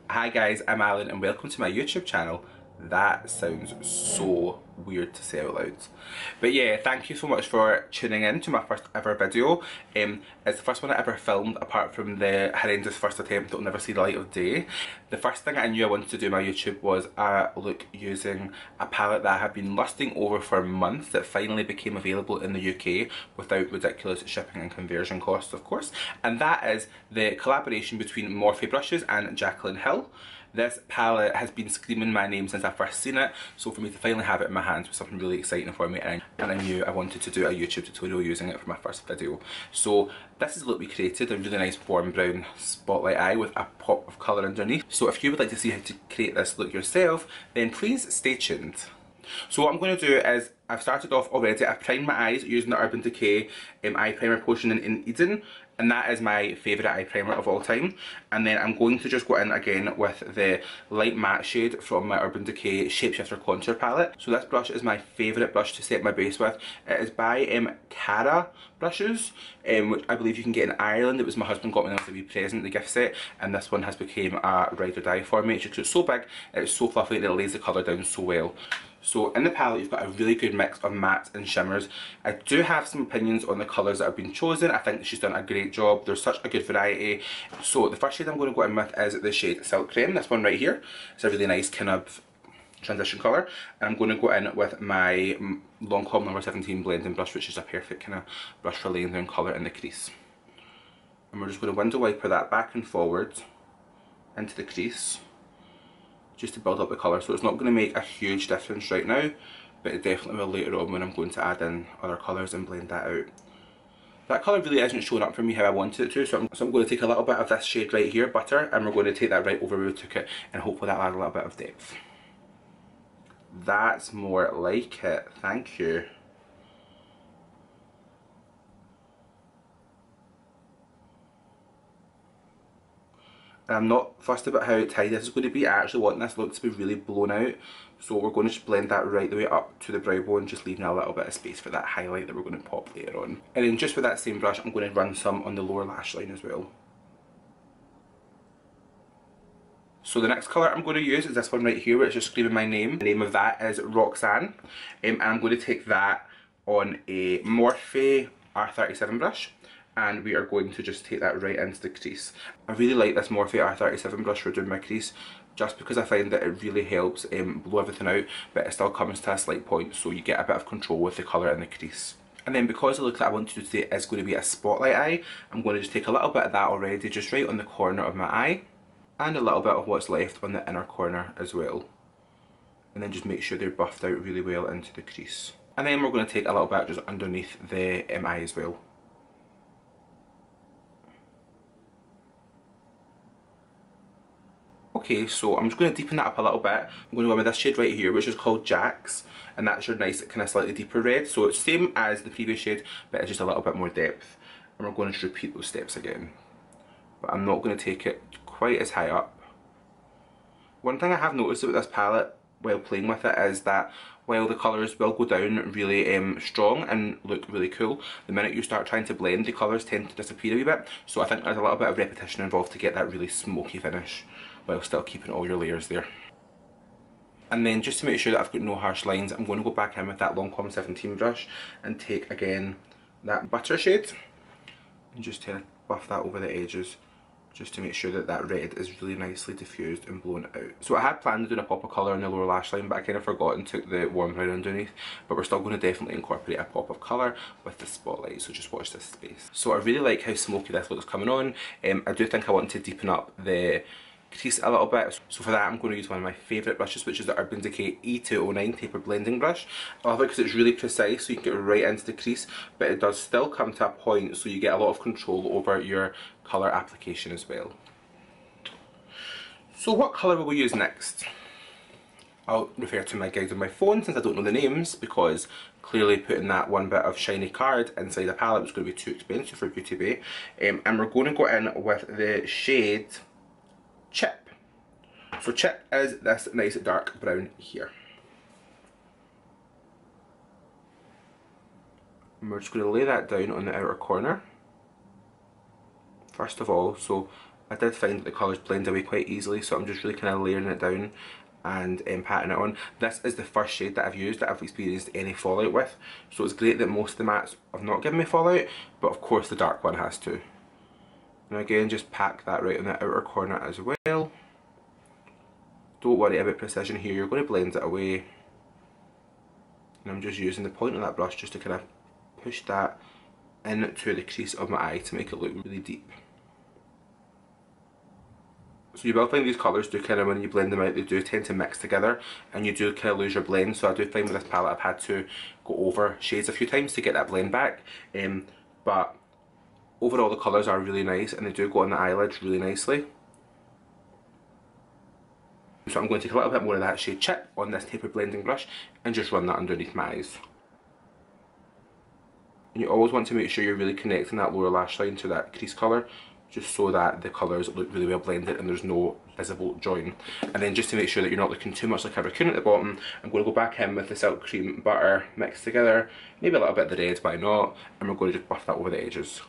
Hi guys, I'm Alan and welcome to my YouTube channel. That sounds so weird to say out loud. But yeah, thank you so much for tuning in to my first ever video. It's the first one I ever filmed apart from the horrendous first attempt that will never see the light of day. The first thing I knew I wanted to do on my YouTube was a look using a palette that I have been lusting over for months that finally became available in the UK without ridiculous shipping and conversion costs, of course. And that is the collaboration between Morphe brushes and Jaclyn Hill. This palette has been screaming my name since I first seen it, so for me to finally have it in my hands was something really exciting for me, and I knew I wanted to do a YouTube tutorial using it for my first video. So this is the look we created, a really nice warm brown spotlight eye with a pop of colour underneath. So if you would like to see how to create this look yourself, then please stay tuned. So what I'm going to do is, I've started off already, I've primed my eyes using the Urban Decay eye primer potion in Eden, and that is my favourite eye primer of all time. And then I'm going to just go in again with the light matte shade from my Urban Decay Shapeshifter Contour Palette. So this brush is my favourite brush to set my base with. It is by Cara brushes, which I believe you can get in Ireland. It was my husband got me as a wee present, the gift set, and this one has become a ride or die for me. It's just so big, it's so fluffy, and it lays the colour down so well. So in the palette you've got a really good mix of mattes and shimmers. I do have some opinions on the colours that have been chosen. I think she's done a great job. There's such a good variety. So the first shade I'm going to go in with is the shade Silk Creme, this one right here. It's a really nice kind of transition colour. And I'm going to go in with my Lancome number 17 blending brush, which is a perfect kind of brush for laying down colour in the crease. And we're just going to window wiper that back and forward into the crease, just to build up the colour. So it's not going to make a huge difference right now, but it definitely will later on when I'm going to add in other colours and blend that out. That colour really isn't showing up for me how I wanted it to, so I'm going to take a little bit of this shade right here, Butter, and we're going to take that right over where we took it, and hopefully that'll add a little bit of depth. That's more like it, thank you. And I'm not fussed about how tight this is going to be. I actually want this look to be really blown out, so we're going to just blend that right the way up to the brow bone, just leaving a little bit of space for that highlight that we're going to pop later on. And then just with that same brush I'm going to run some on the lower lash line as well. So the next colour I'm going to use is this one right here, where it's just screaming my name. The name of that is Roxanne, and I'm going to take that on a Morphe R37 brush, and we are going to just take that right into the crease. I really like this Morphe R37 brush for doing my crease, just because I find that it really helps blow everything out, but it still comes to a slight point, so you get a bit of control with the colour in the crease. And then because the look that I want to do today is going to be a spotlight eye, I'm going to just take a little bit of that already, just right on the corner of my eye, and a little bit of what's left on the inner corner as well. And then just make sure they're buffed out really well into the crease. And then we're going to take a little bit just underneath the eye as well. Okay, so I'm just going to deepen that up a little bit. I'm going to go with this shade right here, which is called Jax, and that's your nice kind of slightly deeper red. So it's same as the previous shade, but it's just a little bit more depth. And we're going to just repeat those steps again. But I'm not going to take it quite as high up. One thing I have noticed about this palette while playing with it is that while the colours will go down really strong and look really cool, the minute you start trying to blend, the colours tend to disappear a wee bit. So I think there's a little bit of repetition involved to get that really smoky finish, while still keeping all your layers there. And then just to make sure that I've got no harsh lines, I'm going to go back in with that Lancome 17 brush and take again that Butter shade and just kind of buff that over the edges, just to make sure that that red is really nicely diffused and blown out. So I had planned on doing a pop of colour on the lower lash line, but I kind of forgot and took the warm brown underneath, but we're still going to definitely incorporate a pop of colour with the spotlight, so just watch this space. So I really like how smoky this looks coming on. I do think I want to deepen up the crease a little bit, so for that I'm going to use one of my favourite brushes, which is the Urban Decay E209 taper blending brush. I love it because it's really precise, so you can get right into the crease, but it does still come to a point so you get a lot of control over your colour application as well. So what colour will we use next? I'll refer to my guide on my phone since I don't know the names, because clearly putting that one bit of shiny card inside a palette was going to be too expensive for Beauty Bay. And we're going to go in with the shade Chip. So Chip is this nice dark brown here. And we're just going to lay that down on the outer corner first of all. So I did find that the colours blend away quite easily, so I'm just really kind of layering it down and patting it on. This is the first shade that I've used that I've experienced any fallout with, so it's great that most of the mattes have not given me fallout, but of course the dark one has to. And again, just pack that right in the outer corner as well. Don't worry about precision here, you're going to blend it away. And I'm just using the point of that brush just to kind of push that into the crease of my eye to make it look really deep. So you will find these colours do kind of, when you blend them out, they do tend to mix together and you do kind of lose your blend. So I do find with this palette I've had to go over shades a few times to get that blend back. But overall the colours are really nice and they do go on the eyelids really nicely. So I'm going to take a little bit more of that shade Chip on this taper blending brush and just run that underneath my eyes. And you always want to make sure you're really connecting that lower lash line to that crease colour, just so that the colours look really well blended and there's no visible join. And then just to make sure that you're not looking too much like a raccoon at the bottom, I'm going to go back in with the Silk Cream Butter mixed together, maybe a little bit of the red, why not, and we're going to just buff that over the edges.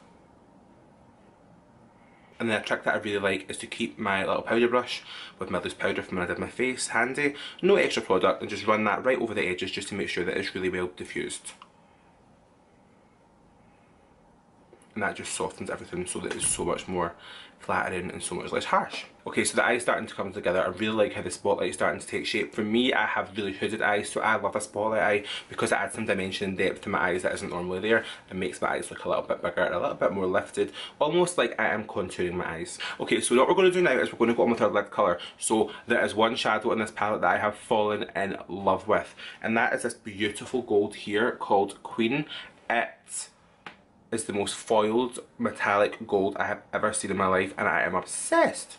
And then a trick that I really like is to keep my little powder brush with my loose powder from when I did my face handy, no extra product, and just run that right over the edges just to make sure that it's really well diffused. And that just softens everything so that it's so much more flattering and so much less harsh. Okay, so the eye's starting to come together. I really like how the spotlight is starting to take shape. For me, I have really hooded eyes, so I love a spotlight eye because it adds some dimension and depth to my eyes that isn't normally there and makes my eyes look a little bit bigger and a little bit more lifted, almost like I am contouring my eyes. Okay, so what we're going to do now is we're going to go on with our lid colour. So there is one shadow in this palette that I have fallen in love with, and that is this beautiful gold here called Queen. It is the most foiled metallic gold I have ever seen in my life and I am obsessed.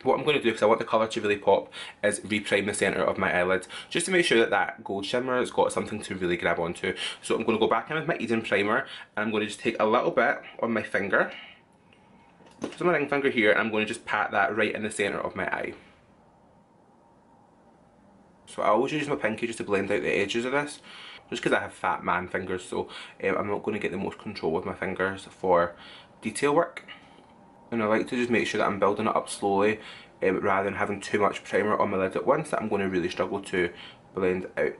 What I'm going to do, because I want the colour to really pop, is reprime the centre of my eyelid just to make sure that that gold shimmer has got something to really grab onto. So I'm going to go back in with my Eden primer and I'm going to just take a little bit on my finger, so my ring finger here, and I'm going to just pat that right in the centre of my eye. So I always use my pinky just to blend out the edges of this, just because I have fat man fingers, so I'm not going to get the most control with my fingers for detail work. And I like to just make sure that I'm building it up slowly rather than having too much primer on my lid at once that I'm going to really struggle to blend out.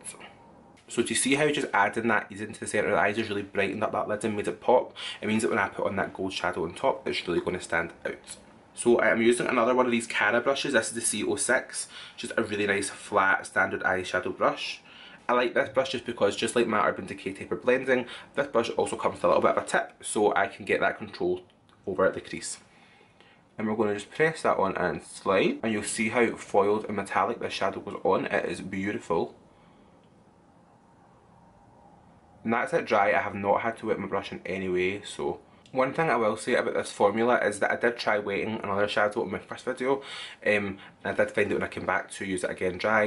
So do you see how just adding that ease into the centre of the eyes has really brightened up that lid and made it pop? It means that when I put on that gold shadow on top, it's really going to stand out. So I am using another one of these Cara brushes. This is the C06, just a really nice flat standard eyeshadow brush. I like this brush just because, just like my Urban Decay taper blending, this brush also comes with a little bit of a tip so I can get that control over the crease. And we're going to just press that on and slide, and you'll see how foiled and metallic this shadow goes on. It is beautiful. And that's it dry. I have not had to wet my brush in any way, so one thing I will say about this formula is that I did try wetting another shadow in my first video, and I did find that when I came back to use it again dry,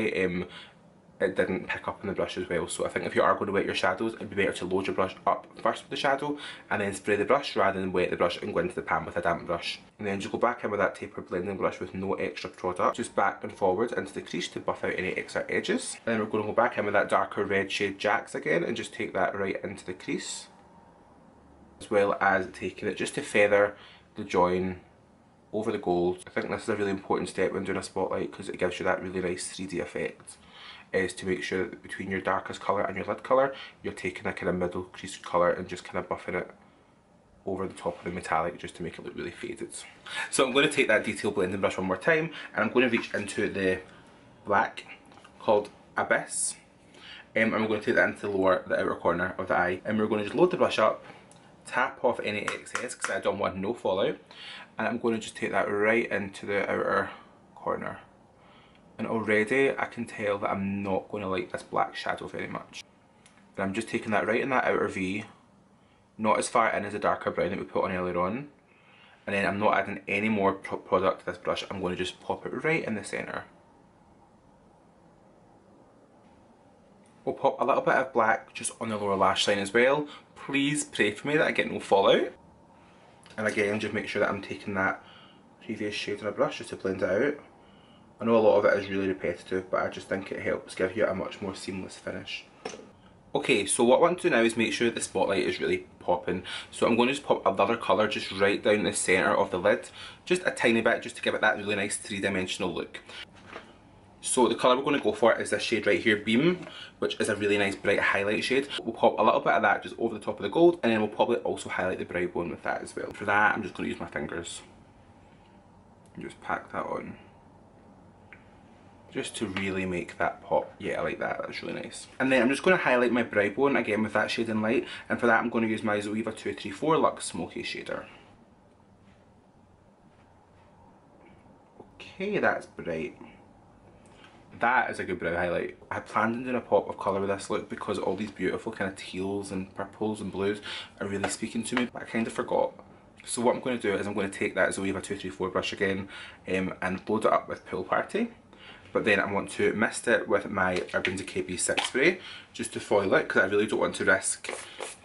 it didn't pick up on the brush as well. So I think if you are going to wet your shadows, it'd be better to load your brush up first with the shadow and then spray the brush rather than wet the brush and go into the pan with a damp brush. And then just go back in with that taper blending brush with no extra product, just back and forward into the crease to buff out any extra edges. And then we're going to go back in with that darker red shade Jax again and just take that right into the crease, as well as taking it just to feather the join over the gold. I think this is a really important step when doing a spotlight because it gives you that really nice 3D effect, is to make sure that between your darkest colour and your lid colour, you're taking a kind of middle crease colour and just kind of buffing it over the top of the metallic just to make it look really faded. So I'm going to take that detail blending brush one more time and I'm going to reach into the black called Abyss, and we're going to take that into the outer corner of the eye, and we're going to just load the brush up, tap off any excess because I don't want no fallout, and I'm going to just take that right into the outer corner. And already I can tell that I'm not going to like this black shadow very much. And I'm just taking that right in that outer V, not as far in as the darker brown that we put on earlier on. And then I'm not adding any more product to this brush, I'm going to just pop it right in the centre. We'll pop a little bit of black just on the lower lash line as well. Please pray for me that I get no fallout. And again, just make sure that I'm taking that previous shade on a brush just to blend it out. I know a lot of it is really repetitive, but I just think it helps give you a much more seamless finish. Okay, so what I want to do now is make sure that the spotlight is really popping. So I'm going to just pop another colour just right down the centre of the lid. Just a tiny bit, just to give it that really nice three-dimensional look. So the colour we're going to go for is this shade right here, Beam, which is a really nice bright highlight shade. We'll pop a little bit of that just over the top of the gold, and then we'll probably also highlight the brow bone with that as well. For that, I'm just going to use my fingers and just pack that on. Just to really make that pop. Yeah, I like that, that's really nice. And then I'm just going to highlight my brow bone again with that shade in light, and for that I'm going to use my Zoeva 234 Luxe Smoky Shader. Okay, that's bright. That is a good brow highlight. I had planned on doing a pop of colour with this look because all these beautiful kind of teals and purples and blues are really speaking to me, but I kind of forgot. So what I'm going to do is I'm going to take that Zoeva 234 brush again and load it up with Pool Party. But then I want to mist it with my Urban Decay B6 spray just to foil it, because I really don't want to risk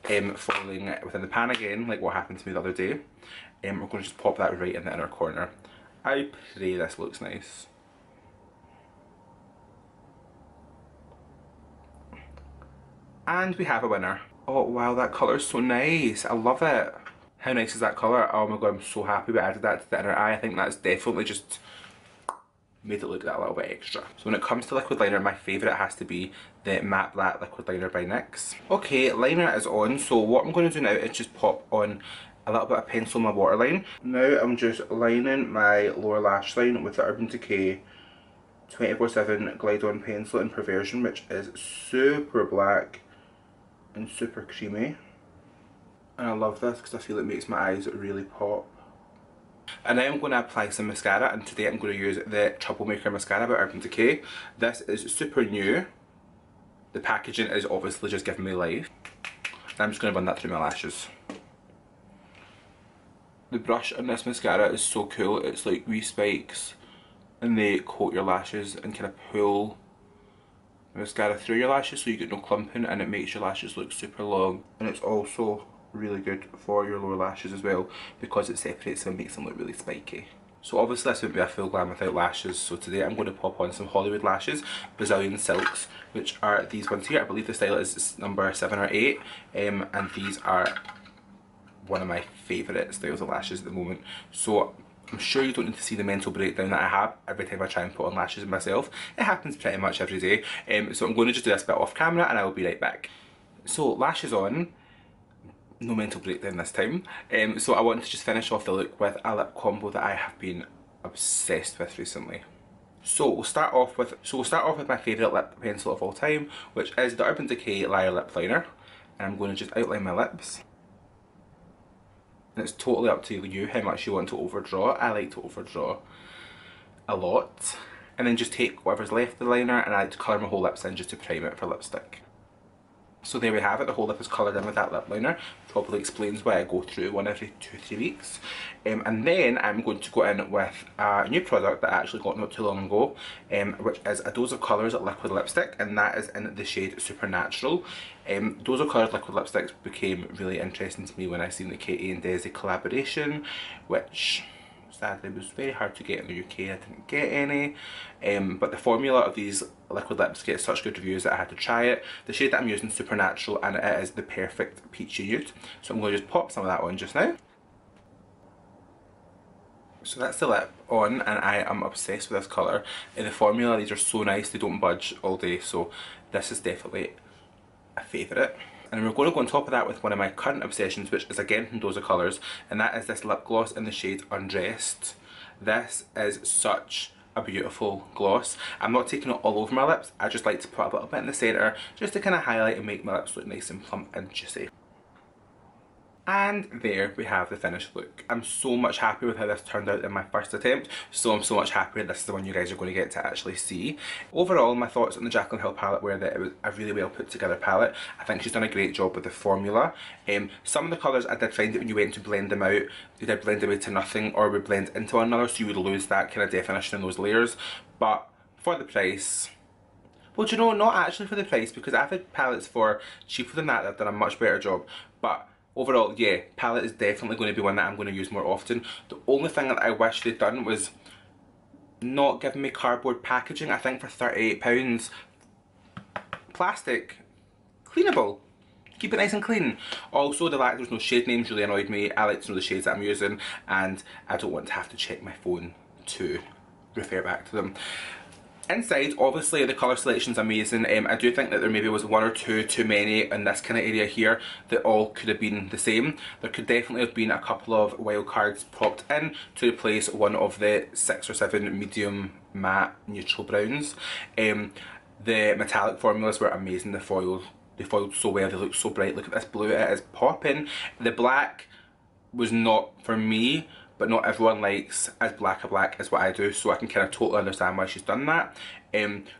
foiling it within the pan again, like what happened to me the other day. We're going to just pop that right in the inner corner. I pray this looks nice. And we have a winner. Oh wow, that colour is so nice. I love it. How nice is that colour? Oh my god, I'm so happy we added that to the inner eye. I think that's definitely just made it look that little bit extra. So when it comes to liquid liner, my favourite has to be the Matte Black Liquid Liner by NYX. Okay, liner is on, so what I'm going to do now is just pop on a little bit of pencil in my waterline. Now I'm just lining my lower lash line with the Urban Decay 24/7 Glide On Pencil in Perversion, which is super black and super creamy. And I love this because I feel it makes my eyes really pop. And now I'm going to apply some mascara, and today I'm going to use the Troublemaker mascara by Urban Decay. This is super new. The packaging is obviously just giving me life. And I'm just going to run that through my lashes. The brush on this mascara is so cool. It's like wee spikes and they coat your lashes and kind of pull the mascara through your lashes so you get no clumping, and it makes your lashes look super long. And it's also really good for your lower lashes as well because it separates them and makes them look really spiky. So obviously this wouldn't be a full glam without lashes, so today I'm going to pop on some Hollywood lashes, Brazilian silks, which are these ones here. I believe the style is number 7 or 8, and these are one of my favourite styles of lashes at the moment. So I'm sure you don't need to see the mental breakdown that I have every time I try and put on lashes myself. It happens pretty much every day. So I'm going to just do this bit off camera and I will be right back. So lashes on. No mental breakdown this time. So I want to just finish off the look with a lip combo that I have been obsessed with recently. So we'll start off with my favourite lip pencil of all time, which is the Urban Decay Liar Lip Liner. And I'm going to just outline my lips. And it's totally up to you how much you want to overdraw. I like to overdraw a lot. And then just take whatever's left of the liner, and I like to colour my whole lips in just to prime it for lipstick. So there we have it, the whole lip is coloured in with that lip liner. Probably explains why I go through one every 2-3 weeks. And then I'm going to go in with a new product that I actually got not too long ago, which is a Dose of Colours liquid lipstick, and that is in the shade Supernatural. Dose of Colours liquid lipsticks became really interesting to me when I seen the Katie and Desi collaboration, which sadly was very hard to get in the UK. I didn't get any, but the formula of these liquid lips get such good reviews that I had to try it. The shade that I'm using is Supernatural, and it is the perfect peachy nude. So I'm going to just pop some of that on just now. So that's the lip on, and I am obsessed with this colour. In the formula, these are so nice, they don't budge all day, so this is definitely a favourite. And we're going to go on top of that with one of my current obsessions, which is again from Dose of Colours, and that is this lip gloss in the shade Undressed. This is such a beautiful gloss. I'm not taking it all over my lips, I just like to put a little bit in the centre just to kind of highlight and make my lips look nice and plump and juicy. And there we have the finished look. I'm so much happy with how this turned out in my first attempt, so I'm so much happier this is the one you guys are going to get to actually see. Overall, my thoughts on the Jaclyn Hill palette were that it was a really well put together palette. I think she's done a great job with the formula. Some of the colours I did find that when you went to blend them out, they did blend away to nothing or would blend into one another, so you would lose that kind of definition in those layers. But for the price, well, do you know, not actually for the price, because I've had palettes for cheaper than that that have done a much better job, but overall, yeah, palette is definitely going to be one that I'm going to use more often. The only thing that I wish they'd done was not giving me cardboard packaging. I think for £38, plastic cleanable. Keep it nice and clean. Also, the fact there's no shade names really annoyed me. I like to know the shades that I'm using, and I don't want to have to check my phone to refer back to them. Inside, obviously the colour selection's amazing. I do think that there maybe was one or two too many in this kind of area here that all could have been the same. There could definitely have been a couple of wild cards popped in to replace one of the 6 or 7 medium matte neutral browns. The metallic formulas were amazing. They foiled so well, they look so bright. Look at this blue, it is popping. The black was not for me, but not everyone likes as black a black as what I do, so I can kind of totally understand why she's done that.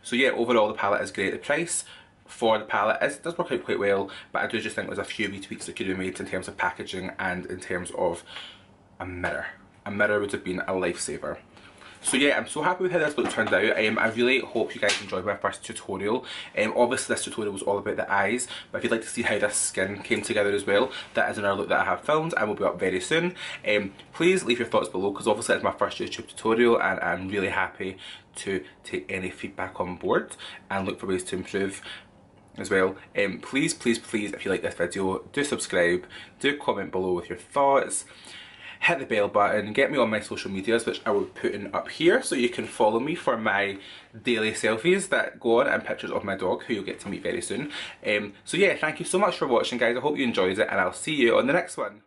So yeah, overall the palette is great. The price for the palette does work out quite well, but I do just think there's a few wee tweaks that could be made in terms of packaging and in terms of a mirror. A mirror would have been a lifesaver. So yeah, I'm so happy with how this look turned out. I really hope you guys enjoyed my first tutorial. Obviously this tutorial was all about the eyes, but if you'd like to see how this skin came together as well, that is another look that I have filmed and will be up very soon. Please leave your thoughts below, because obviously it's my first YouTube tutorial and I'm really happy to take any feedback on board and look for ways to improve as well. Please, please, please, if you like this video, do subscribe, do comment below with your thoughts. Hit the bell button, get me on my social medias, which I will be putting up here, so you can follow me for my daily selfies that go on, and pictures of my dog, who you'll get to meet very soon. So yeah, thank you so much for watching, guys. I hope you enjoyed it, and I'll see you on the next one.